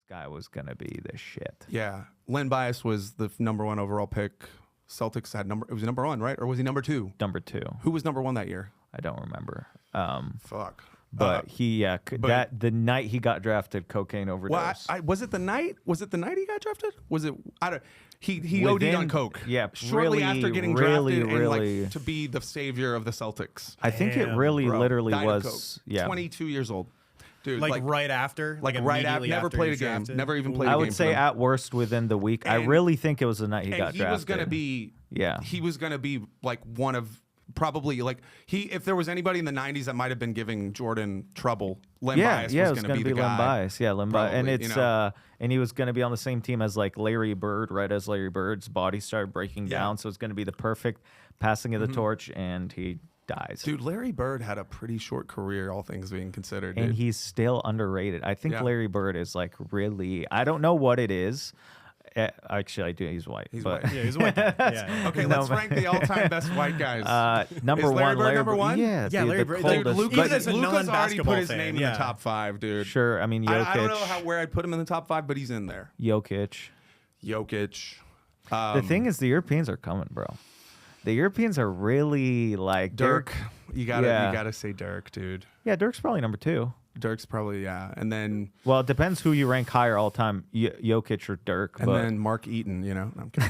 guy was going to be the shit. Yeah. Len Bias was the number 1 overall pick. Celtics had it was number 1, right? Or was he number 2? Number 2. Who was number 1 that year? I don't remember. Fuck. But the night he got drafted, cocaine overdose. Well, was it the night? Was it the night he got drafted? Was it? I don't. He OD'd on coke. Yeah, shortly after getting drafted and like to be the savior of the Celtics. I think it really literally was. Coke. Yeah, 22 years old. Dude, like right after, like right after, never played a game, never even played a game. I would say at worst within the week. I really think it was the night he got drafted. He was gonna be. Yeah, he was gonna be like one of. Probably like if there was anybody in the 90s that might have been giving Jordan trouble, Len Bias was going to be the guy. Len Bias. Yeah, Len Bias. And it's and he was going to be on the same team as like Larry Bird, right as Larry Bird's body started breaking down. So it's going to be the perfect passing of the torch, and he dies. Dude, Larry Bird had a pretty short career, all things being considered. And he's still underrated. I think Larry Bird is like really, I don't know what it is. Actually, I do. He's white. He's white. Yeah, he's white. Yeah. Okay, let's rank the all-time best white guys. Number one, Larry number 1. Yeah, Larry Bird. Luka's already put his name in the top 5, dude. Sure, I mean Jokic. I don't know where I'd put him in the top 5, but he's in there. Jokic. The thing is, the Europeans are coming, bro. The Europeans are really like Dirk. You gotta say Dirk, dude. Yeah, Dirk's probably number 2. Dirk's probably, and then... Well, it depends who you rank higher all time, Jokic or Dirk. And then Mark Eaton, No, I'm kidding.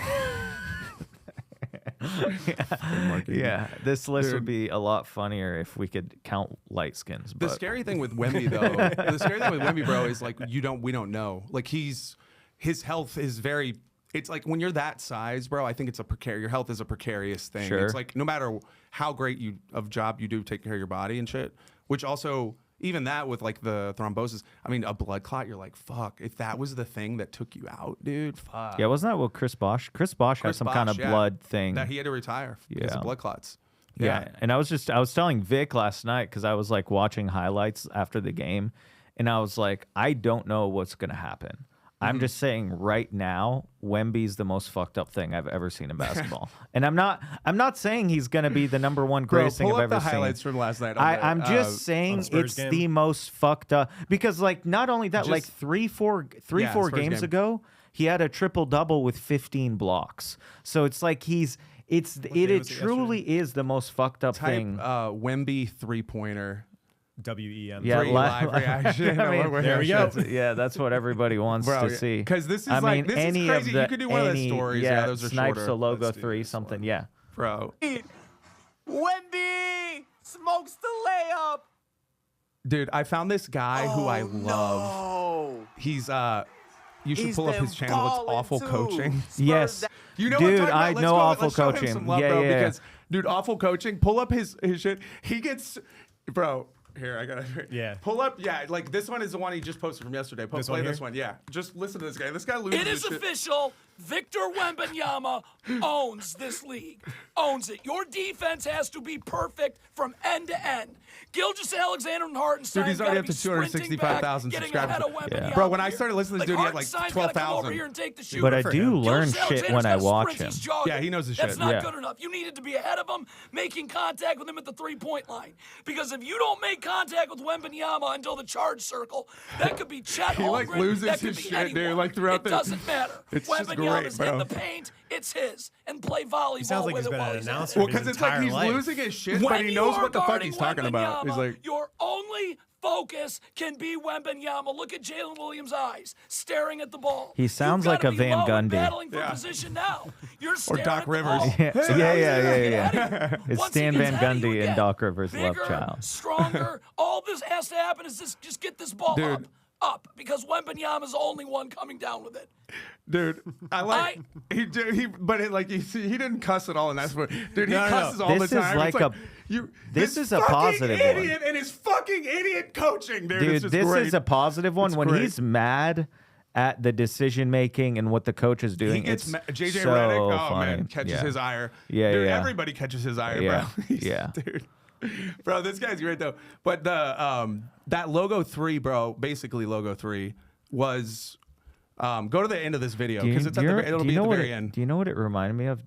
Yeah, this list would be a lot funnier if we could count light skins. The scary thing with Wemby, though, bro, is like we don't know. Like his health is very... It's like when you're that size, bro, I think it's your health is a precarious thing. Sure. It's like no matter how great of job you do taking care of your body and shit, which also... Even that with like the thrombosis, I mean, a blood clot, you're like, fuck, if that was the thing that took you out, dude, fuck. Yeah, wasn't that what Chris Bosh had some kind of blood thing. That he had to retire because of blood clots. Yeah. And I was telling Vic last night because I was like watching highlights after the game, and I was like, I don't know what's going to happen. I'm just saying right now, Wemby's the most fucked up thing I've ever seen in basketball. And I'm not saying he's going to be the number 1 greatest thing I've ever seen. Pull up the highlights from last night. I'm just saying it's the most fucked up. Because like not only that, like three, four games ago, he had a triple-double with 15 blocks. So it's like it truly is the most fucked up thing. Wemby 3-pointer. WEM. Yeah, live reaction. I mean, there we go. That's what everybody wants to see. Because this is this is crazy. You could do one of those stories. Yeah, those are Snipes shorter. a logo 3, something. Yeah, bro. Wemby smokes the layup. Dude, I found this guy who I love. No. He's you should pull up his channel. It's awful coaching. Yes, you know, dude, what I know awful coaching. Some love, bro, because dude, awful coaching. Pull up his shit. He gets, bro. Here, I gotta pull up. Yeah, like this one is the one he just posted from yesterday. Play this one. Yeah, just listen to this guy. This guy loses. It is official. Victor Wembanyama owns this league. Owns it. Your defense has to be perfect from end to end. Gilgeous-Alexander and Hartenstein. Dude, he's already up to 265,000 subscribers. Yeah. Bro, when I started listening to this dude, he had like 12,000. But I do learn shit when I watch him. Yeah, he knows his shit. That's not good enough. You needed to be ahead of him, making contact with him at the 3-point line. Because if you don't make contact with Wembanyama until the charge circle, that could be Chet Holmgren. He like loses his shit, dude. Like throughout it doesn't matter. It's just great, bro. In the paint, it's his, and play volleyball sounds like with he's it been while an he's announcer. Well, because it's like he's losing his shit, but he knows what the fuck he's talking about. He's like, your only focus can be Wembanyama. Look at Jalen Williams' eyes, staring at the ball. He sounds like a Van Gundy. Battling for position now. You're or Doc Rivers. Yeah. It's Stan Van Gundy and Doc Rivers' love Bigger, child. Stronger. All this has to happen is just get this ball up, because Wembanyama's the only one coming down with it. Dude, I like he didn't cuss at all, and that's what dude he cusses all the time. This is a positive idiot and his fucking idiot coaching, dude. Dude, it's just this great. is a positive one. It's when great. he's mad at the decision making and what the coach is doing, he gets it's JJ so Redick. Oh funny. man, catches his ire. Yeah, dude, yeah. Everybody catches his ire, Yeah. bro. Yeah, dude. Bro, this guy's great though. But the that logo 3, bro, basically logo 3 was. Go to the end of this video because it'll be at the very end. Do you know what it reminded me of?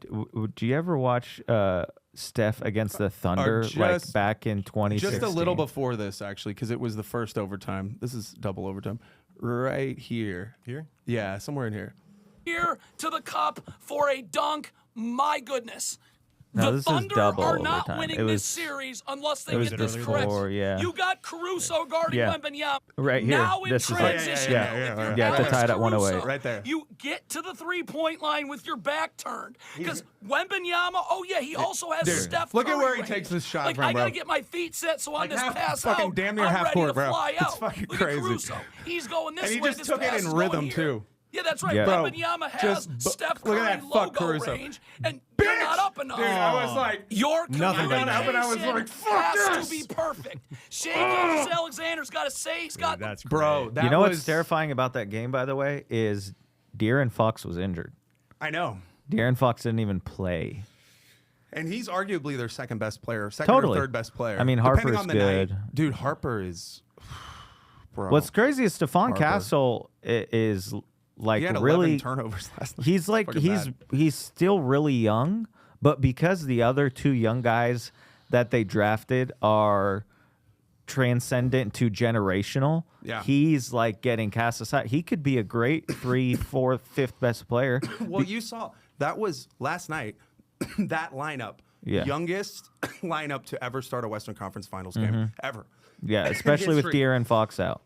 Do you ever watch Steph against the Thunder like back in 2016? Just a little before this, actually, because it was the first overtime. This is double overtime. right here. Here? Yeah, somewhere in here. Here to the cup for a dunk. My goodness. No, The this is Thunder double are not overtime. winning It this was- series unless they It was get this before, correct. yeah. You got Caruso guarding Yeah. Wembanyama. Right here. Now in This is it. transition, Yeah, though, if you're yeah, to Alex tie it at Caruso, 108. Right there. You get to the three-point line with your back turned. Because Wembanyama, oh yeah, he also has Dude, Steph look at Curry where he range. takes this shot like, from, I gotta bro. get my feet set so on Like this half- pass fucking out, damn near I'm half ready court, to bro. fly It's out. fucking Look crazy. at Caruso. He's going this And he way. just this took it pass in is rhythm, going here. too. Yeah, that's right. Yeah. Bro, Wembanyama has just Steph look Curry at that fuck logo Caruso. range, and you're not up enough. Dude, I was like, Your Nothing but up and I was like, fuck has this. to be perfect. Shea Gilgeous-Alexander's got to say he's got That's bro, great. that You know was, what's terrifying about that game, by the way, is De'Aaron Fox was injured. I know. De'Aaron Fox didn't even play. And he's arguably their second best player, second Totally. or third best player. I mean, depending Harper's on the good. night. Dude, Harper is, bro. What's crazy is Stephon Harper. Castle is like he had 11 really turnovers last night. he's like Fucking he's bad. he's still really young, but because the other two young guys that they drafted are transcendent to generational, Yeah. he's like getting cast aside. He could be a great 3, 4, 5th best player. Well, you saw that was last night. That lineup, Yeah. youngest lineup to ever start a Western Conference Finals game ever. Yeah, especially with History. De'Aaron Fox out.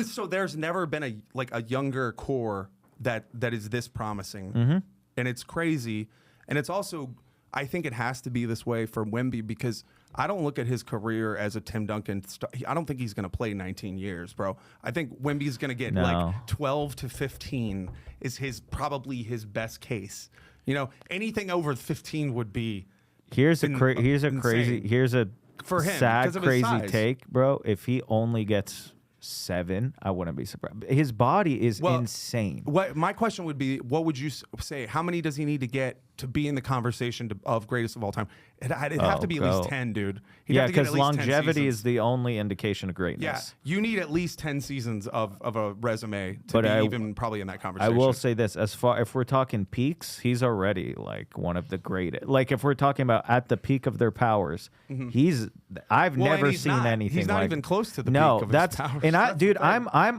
So there's never been a younger core that is this promising, and it's crazy. And it's also, I think it has to be this way for Wemby because I don't look at his career as a Tim Duncan. I don't think he's going to play 19 years, bro. I think Wemby's going to get No. like 12 to 15 is probably his best case. You know, anything over 15 would be Here's a insane. crazy here's a For him, sad because of his crazy size. take, bro. If he only gets 7, I wouldn't be surprised. His body is insane. What my question would be, what would you say? How many does he need to get to be in the conversation of greatest of all time? It'd have to be at least 10, dude. He'd Yeah, have to get because at least 10 longevity seasons. is the only indication of Yeah, greatness. you need at least 10 seasons of a resume to But be I- even probably in that I conversation. will say this: as far if we're talking peaks, he's already like one of the greatest. Like if we're talking about at the peak of their powers, I've Well, and never he's seen not. anything. He's not like, even close to the no, peak of his that's powers. and I, That's dude, the thing. I'm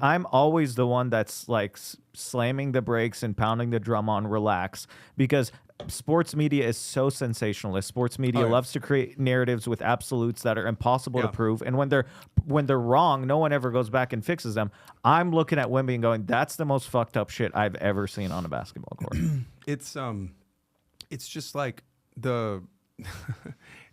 crazy. always the one that's like slamming the brakes and pounding the drum on relax because sports media is so sensationalist. Sports media Oh, yeah. loves to create narratives with absolutes that are impossible to Yeah. prove, and when they're wrong, no one ever goes back and fixes them. I'm looking at Wemby and going, "That's the most fucked up shit I've ever seen on a basketball court." It's just like the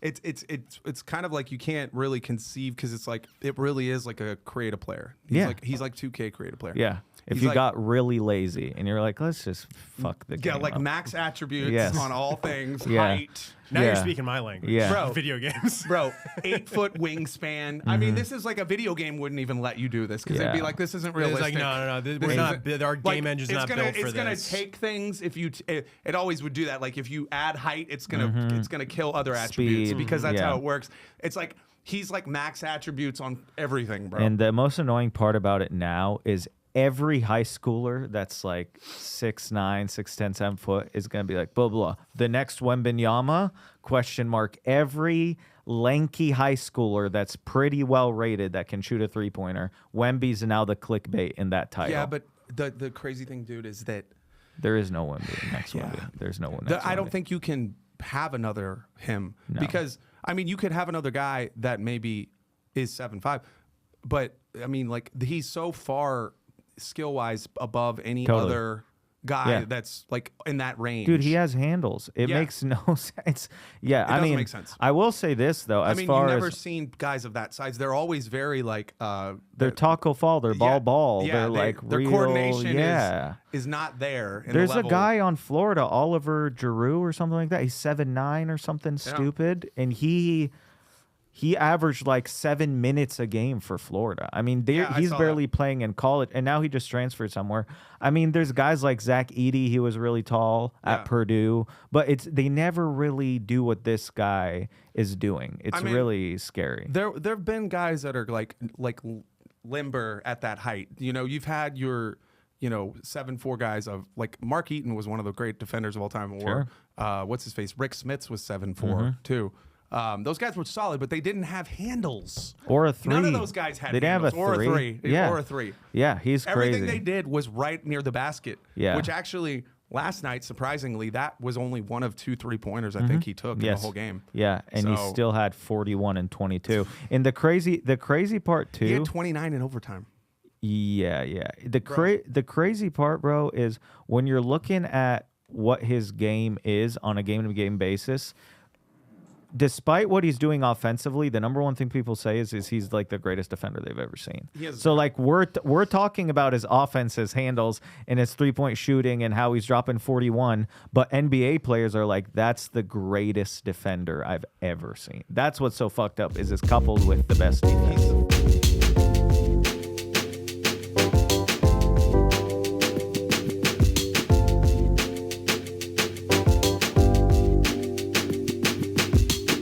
it's kind of like you can't really conceive because it's like it really is like a creative player. He's like 2K creative player. Yeah. If He's you like- got really lazy and you're like, let's just fuck the game Yeah, like up. max attributes Yes. on all things, Yeah. height. Now you're Yeah. speaking my language. Yeah. Bro. Video games. Bro, 8-foot wingspan. I mean, this is like a video game wouldn't even let you do this because they'd be Yeah. like, this isn't It's realistic. like, no. This We're not, isn't- our like, game engine's it's not gonna, built for It's gonna this. take things if you. It always would do that. Like if you add height, it's gonna kill other attributes Speed. because that's Yeah. how it works. It's like he's like max attributes on everything, bro. And the most annoying part about it now is every high schooler that's like 6'9", 6'10", 7 foot is gonna be like blah blah. The next Wembanyama ? Every lanky high schooler that's pretty well rated that can shoot a 3-pointer. Wemby's now the clickbait in that title. yeah, but the crazy thing, dude, is that there is no Wemby next Wemby. There's no one. I don't think you can have another him No. because I mean you could have another guy that maybe is 7'5", but I mean like he's so far skill wise above any Totally. other guy Yeah. that's like in that range. Dude, he has handles. It Yeah. makes no sense. Yeah, I doesn't mean, make sense. I will say this though, I as mean, far you've never as seen guys of that size. They're always very like they're taco fall, they're ball. Yeah, they're like their real. coordination Yeah. is not there. in the There's a level. guy on Florida, Oliver Giroux or something like that. He's 7'9" or something stupid, and he averaged like 7 minutes a game for Florida. I mean, Yeah, I he's saw barely that. playing in college, and now he just transferred somewhere. I mean, there's guys like Zach Edey. He was really tall Yeah. at Purdue, but they never really do what this guy is doing. It's I mean, really scary. There've been guys that are like limber at that height. You know, you've had your 7'4" guys of like Mark Eaton was one of the great defenders of all time. Or Sure. what's his face? Rick Smits was 7'4" too. Those guys were solid, but they didn't have handles. Or a three. None of those guys had They didn't handles. have a three. Or a three. Yeah. Or a three. Yeah, he's crazy. Everything they did was right near the basket. Yeah. Which actually, last night, surprisingly, that was only one of 2 3-pointers I think he took in the whole game. Yeah, and he So- still had 41 and 22. And the crazy part too. He had 29 in overtime. Yeah. The crazy part, bro, is when you're looking at what his game is on a game-to-game basis. Despite what he's doing offensively, the number one thing people say is he's like the greatest defender they've ever seen. So like we're talking about his offense, his handles, and his 3-point shooting, and how he's dropping 41. But NBA players are like, that's the greatest defender I've ever seen. That's what's so fucked up. Is it's coupled with the best defense.